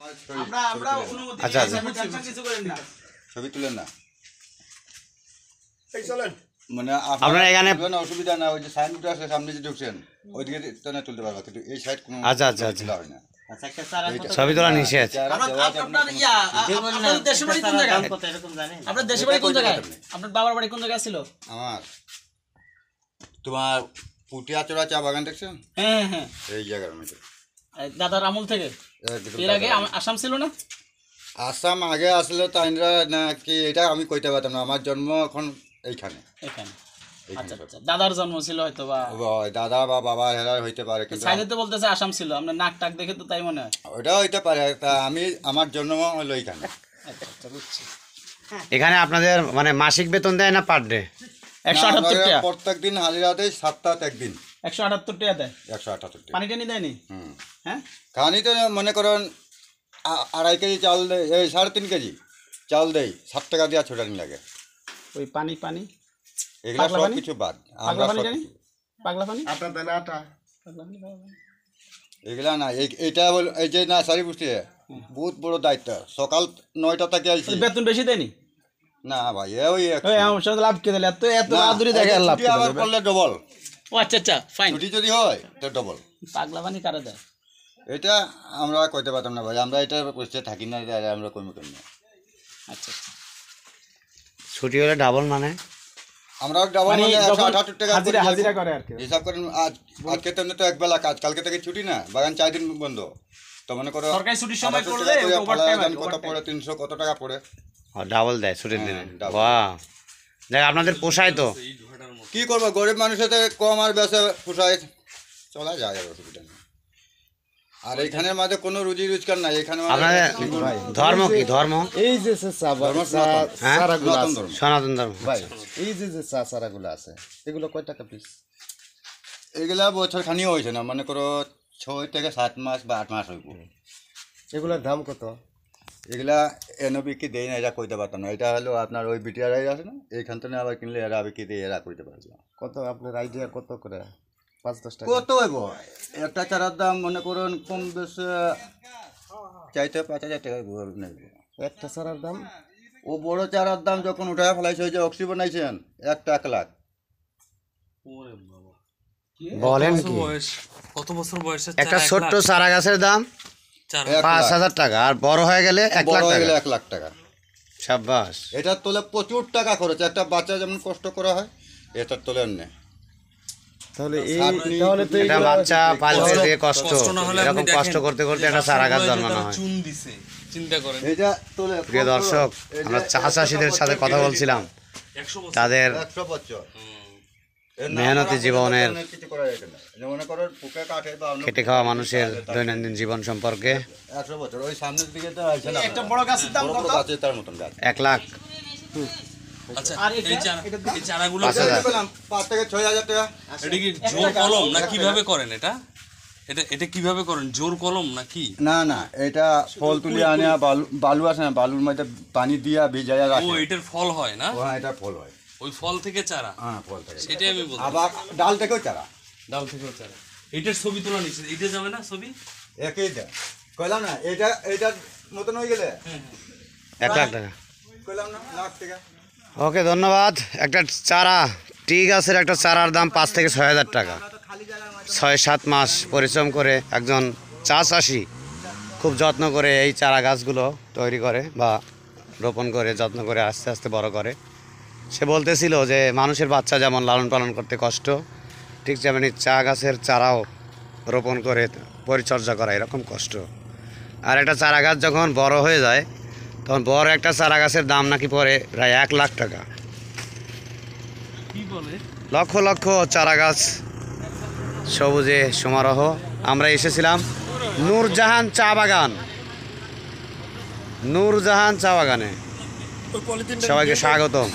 আচ্ছা আচ্ছা ছবি তুলেন না মানে আপনারা এখানে অসুবিধা না, ওই যে সাইনবোর্ড আছে সামনে যে ঢুকছেন ওইদিকে তুলতে পারবা, কিন্তু এই সাইড কোনো আচ্ছা আচ্ছা আচ্ছা হয় না। ছবি তোলা নিষেধ। আপনার দেশের বাড়ি কোন জায়গায়? আপনার বাবার বাড়ি কোন জায়গায় ছিল? আমার তোমার পুটিয়াচড়া চা বাগান দেখছেন? হ্যাঁ হ্যাঁ, এই জায়গার মধ্যে দাদার আমল থেকে। এর আগে আসাম ছিল না? আসাম আগে আসলে তাইনরা নাকি এটা আমি কইতে পারতাম না, আমার জন্ম এখন এইখানে। এখানে আচ্ছা আচ্ছা, দাদার জন্ম ছিল হয়তো, বা দাদা বা বাবা হেরা হইতে পারে, কিন্তু সাইডে তো বলতেছে আসাম ছিল, আপনার নাক টাক দেখে তো তাই মনে হয়। ওটা হইতে পারে, তা আমি আমার জন্ম হলো এইখানে। আচ্ছা আচ্ছা, বুঝছি। এখানে আপনাদের মানে মাসিক বেতন দেয় না পার ডে? 178 টাকা প্রত্যেক দিন হাজিরা দেয়, সপ্তাহে একদিন 178 টাকা দেয়। 178 টাকা। পানি টানি দেয়নি? হ্যাঁ, খানি তো মনে করেন 2.5 কেজি চাল দেয়, এই 3.5 কেজি চাল দেয়, 7 টাকা দেওয়া ছোটানি লাগে। ওই পানি পানি এগুলো পাগলা সব পানি? কিছু বাদ, পাগলা আমরা পানি সব জানি? কিছু। পাগলা পানি পাগলা পানি এগুলা না, এটা হলো এই যে না সারি বুঝতে বহুত বড় দায়িত্ব। সকাল 9টা থেকে আইছি। বেতন বেশি দেয়নি? না ভাই ওই আমার সাথে লাভ কে দিলে? এত এত বাহাদুরি দেখে লাভ কে আবার দিলে? করলে ডবল। ও আচ্ছা আচ্ছা, ফাইন। ছুটি যদি হয় তো ডবল। পাগলা পানি কারে দেয়? এটা আমরা কইতে পারতাম না ভাই, আমরা এটা পরিস্থিতি থাকি না, আমরা কমে করি না। আচ্ছা আচ্ছা, ছুটি হলে ডাবল মানে আমরা ডবল মানে 178 টাকা হাজিরা করে আর কি। হিসাব করেন। আজকে তো একবেলা কাজ, কালকে থেকে ছুটি না, বাগান 4 দিন বন্ধ। তো মনে করো সরকারি ছুটির সময় 28 করলে টাকা করে ওভারটাইম ফালা কত পড়ে, 300 কত টাকা পড়ে। ডাবল দেয় ছুটির দিনে? double। বাহ, দেখ আপনাদের পোষায় তো। কি করবো, গরিব মানুষের তো কম আর বেশি পোষায়, চলা যায় আর অসুবিধা নেই। আর এইখানের মাঝে কোনো রুজি রোজগার নাই এখানে। আপনাদের ধর্ম কি? ধর্ম এই যে চারাগুলো আছে সনাতন ধর্ম। ভাই, এই যে চারাগুলো আছে এগুলো কয় টাকা পিস? এগুলা বছর খানিও হয়েছে না, মনে করো 6 থেকে 7 মাস বা 8 মাস হইব। এগুলোর দাম কত? এগুলা এনে বিক্রি দেয় না, এটা কইতে পারতাম না। এটা হলো আপনার ওই বিটিআরাই আছে না, এইখান থেকে আবার কিনলে এরা বিক্রি দিয়ে এরা কইতে পারবে। কত আপনার আইডিয়া কত করে? 5-10 টাকা কত হইব একটা চারার দাম? মনে করুন কম বেশি চাইতে 5,000 টাকা নেব একটা চারার দাম। ও বড় চারার দাম যখন উঠায় ফেলাইছে, ওই যে অক্সি বানাইছেন, একটা 1 লাখ। বলেন কি? কত বছর বয়সে একটা ছোট্ট চারা গাছের দাম 5,000 টাকা, আর বড় হয়ে গেলে 1 লাখ বড় হয়ে টাকা। গেলে 1 লাখ টাকা। সাব্বাস। এটার তোলে প্রচুর টাকা খরচ, একটা বাচ্চা যেমন কষ্ট করা হয় এটার তোলে নেই। তাহলে তো একটা বাচ্চা পালতে যে কষ্ট, কষ্ট না হলে আপনি এরকম কষ্ট দেখেন, করতে করতে একটা চারা গাছ জন্মানো হয়। চুন দিছে, চিন্তা করেন। এটা তোলে প্রিয় দর্শক, আমরা চা চাষিদের সাথে কথা বলছিলাম, 100 বছর। তাদের 100 বছর মেহনতি জীবনের, কিছু করা যায় না। মনে করো পুকে কাটে বা অন্য খেটে খাওয়া মানুষের দৈনন্দিন জীবন সম্পর্কে। 100 বছর ওই সামনের দিকে তো আছে না, একটা বড় গাছের দাম বড় কত? বড় গাছ তার মতন গাছ। 1 লাখ। আচ্ছা, আর এই চারাগুলো 5,000। 5 থেকে 6,000 টাকা। এটা কি জোর কলম না কিভাবে করেন এটা? এটা কিভাবে করেন? জোর কলম না কি? না না, এটা ফল তুলে আনে, বালু আছে না, বালুর মধ্যে পানি দিয়া ভিজাইয়া ও, রাখে। এটার ফল হয় না? হ্যাঁ, এটা ফল হয়। ওই ফল থেকে চারা? হ্যাঁ, ফল থেকে। সেটাই আমি বলছি। আবার ডাল থেকেও চারা। ডাল থেকেও চারা। এটার ছবি তোলা নিচ্ছে, এটা যাবে না ছবি? একই দেয়, কইলাম না, এইটার মতন হয়ে গেলে 1 লাখ টাকা। কইলাম না, লাখ টাকা। ওকে, ধন্যবাদ। একটা চারা, টি গাছের একটা চারার দাম 5 থেকে 6,000 টাকা। 6-7 মাস পরিশ্রম করে একজন চা চাষি খুব যত্ন করে এই চারা গাছগুলো তৈরি করে বা রোপণ করে, যত্ন করে আস্তে আস্তে বড় করে। সে বলতেছিল যে মানুষের বাচ্চা যেমন লালন পালন করতে কষ্ট, ঠিক যেমনি চা গাছের চারাও রোপণ করে পরিচর্যা করা এরকম কষ্ট। আর একটা চারা গাছ যখন বড় হয়ে যায়, তখন বড় একটা চারা গাছের দাম নাকি পড়ে প্রায় 1 লাখ টাকা। কি বলে? লক্ষ লক্ষ চারা গাছ, সবুজে সমারোহ। আমরা এসেছিলাম নূরজাহান চা বাগান, নূরজাহান চা বাগানে। সবাইকে স্বাগতম।